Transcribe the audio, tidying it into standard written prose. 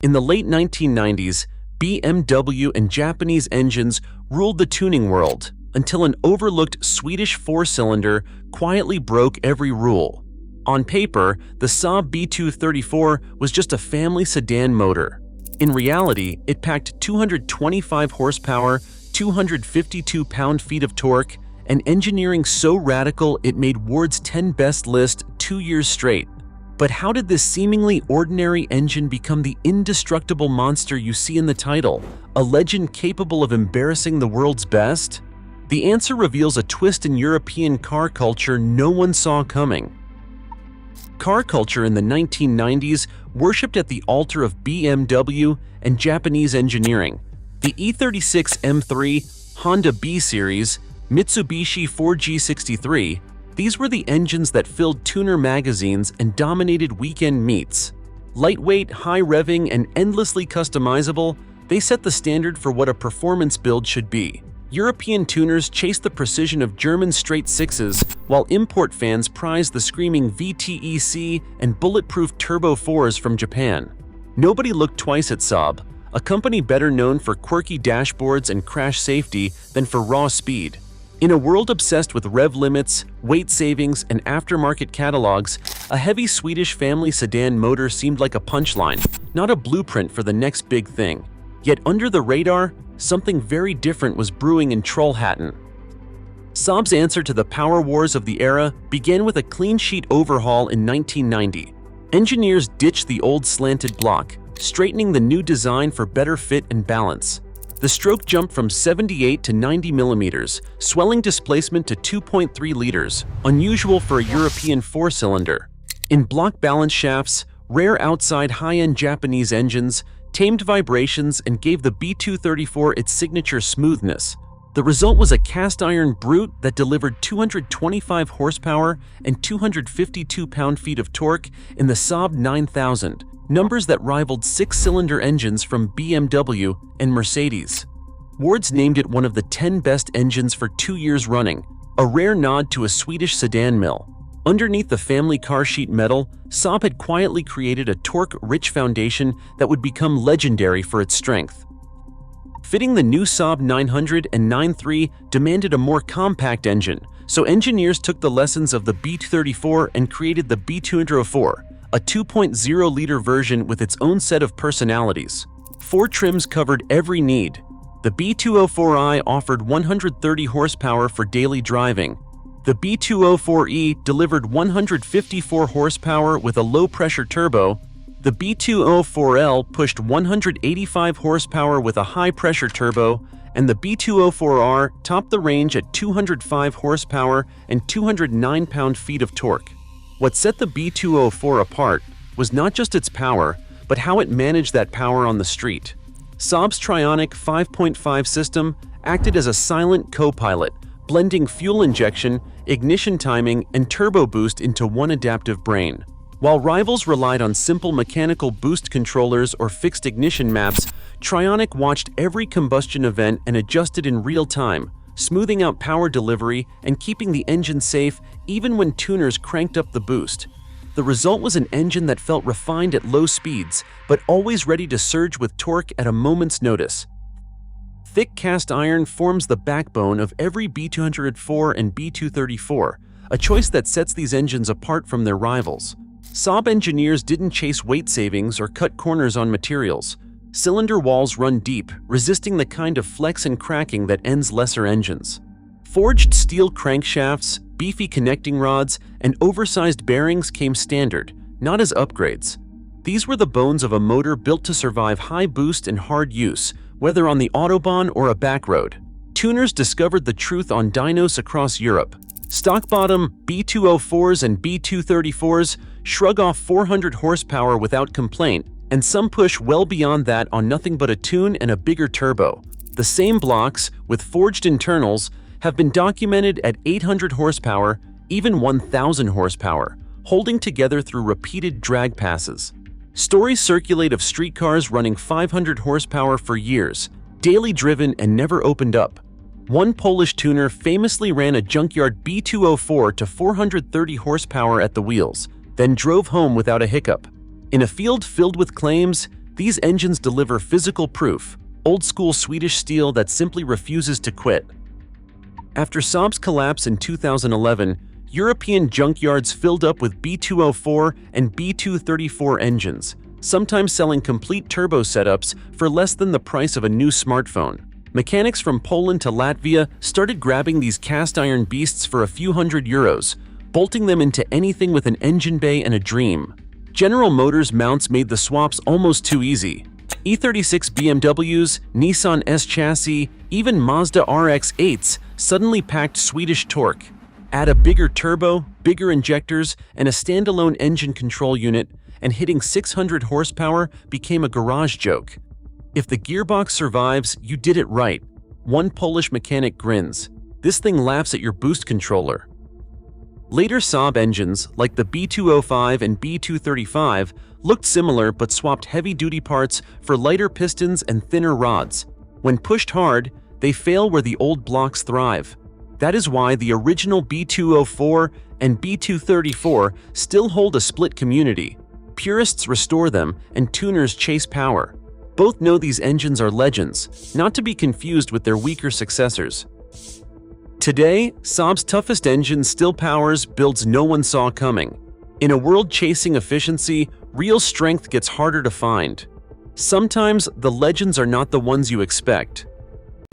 In the late 1990s, BMW and Japanese engines ruled the tuning world until an overlooked Swedish four-cylinder quietly broke every rule. On paper, the SAAB B234 was just a family sedan motor. In reality, it packed 225 horsepower, 252 pound-feet of torque, and engineering so radical it made Ward's 10 Best list 2 years straight. But how did this seemingly ordinary engine become the indestructible monster you see in the title, a legend capable of embarrassing the world's best? The answer reveals a twist in European car culture no one saw coming. Car culture in the 1990s worshipped at the altar of BMW and Japanese engineering. The E36 M3, Honda B Series, Mitsubishi 4G63, these were the engines that filled tuner magazines and dominated weekend meets. Lightweight, high-revving, and endlessly customizable, they set the standard for what a performance build should be. European tuners chased the precision of German straight sixes, while import fans prized the screaming VTEC and bulletproof Turbo 4s from Japan. Nobody looked twice at SAAB, a company better known for quirky dashboards and crash safety than for raw speed. In a world obsessed with rev limits, weight savings, and aftermarket catalogs, a heavy Swedish family sedan motor seemed like a punchline, not a blueprint for the next big thing. Yet under the radar, something very different was brewing in Trollhättan. SAAB's answer to the power wars of the era began with a clean-sheet overhaul in 1990. Engineers ditched the old slanted block, straightening the new design for better fit and balance. The stroke jumped from 78 to 90 millimeters, swelling displacement to 2.3 liters, unusual for a European four-cylinder. In block balance shafts, rare outside high-end Japanese engines, tamed vibrations, and gave the B234 its signature smoothness. The result was a cast-iron brute that delivered 225 horsepower and 252 pound-feet of torque in the SAAB 9000, numbers that rivaled six-cylinder engines from BMW and Mercedes. Ward's named it one of the 10 best engines for 2 years running, a rare nod to a Swedish sedan mill. Underneath the family car sheet metal, SAAB had quietly created a torque-rich foundation that would become legendary for its strength. Fitting the new SAAB 900 and 93 demanded a more compact engine, so engineers took the lessons of the B234 and created the B204, a 2.0-liter version with its own set of personalities. 4 trims covered every need. The B204i offered 130 horsepower for daily driving. The B204e delivered 154 horsepower with a low-pressure turbo. The B204L pushed 185 horsepower with a high-pressure turbo, and the B204R topped the range at 205 horsepower and 209 pound-feet of torque. What set the B204 apart was not just its power, but how it managed that power on the street. SAAB's Trionic 5.5 system acted as a silent co-pilot, blending fuel injection, ignition timing, and turbo boost into one adaptive brain. While rivals relied on simple mechanical boost controllers or fixed ignition maps, Trionic watched every combustion event and adjusted in real time, smoothing out power delivery and keeping the engine safe even when tuners cranked up the boost. The result was an engine that felt refined at low speeds, but always ready to surge with torque at a moment's notice. Thick cast iron forms the backbone of every B204 and B234, a choice that sets these engines apart from their rivals. SAAB engineers didn't chase weight savings or cut corners on materials. Cylinder walls run deep, resisting the kind of flex and cracking that ends lesser engines. Forged steel crankshafts, beefy connecting rods, and oversized bearings came standard, not as upgrades. These were the bones of a motor built to survive high boost and hard use, whether on the Autobahn or a back road. Tuners discovered the truth on dynos across Europe. Stock-bottom B204s and B234s shrug off 400 horsepower without complaint, and some push well beyond that on nothing but a tune and a bigger turbo. The same blocks, with forged internals, have been documented at 800 horsepower, even 1,000 horsepower, holding together through repeated drag passes. Stories circulate of streetcars running 500 horsepower for years, daily driven and never opened up. One Polish tuner famously ran a Junkyard B204 to 430 horsepower at the wheels, then drove home without a hiccup. In a field filled with claims, These engines deliver physical proof, old-school Swedish steel that simply refuses to quit. After SAAB's collapse in 2011, European junkyards filled up with B204 and B234 engines, sometimes selling complete turbo setups for less than the price of a new smartphone. Mechanics from Poland to Latvia started grabbing these cast-iron beasts for a few €100, bolting them into anything with an engine bay and a dream. General Motors mounts made the swaps almost too easy. E36 BMWs, Nissan S chassis, even Mazda RX-8s suddenly packed Swedish torque. Add a bigger turbo, bigger injectors, and a standalone engine control unit, and hitting 600 horsepower became a garage joke. If the gearbox survives, you did it right. One Polish mechanic grins. This thing laughs at your boost controller. Later SAAB engines, like the B205 and B235, looked similar but swapped heavy-duty parts for lighter pistons and thinner rods. When pushed hard, they fail where the old blocks thrive. That is why the original B204 and B234 still hold a split community. Purists restore them, and tuners chase power. Both know these engines are legends, not to be confused with their weaker successors. Today, SAAB's toughest engine still powers builds no one saw coming. In a world chasing efficiency, real strength gets harder to find. Sometimes the legends are not the ones you expect.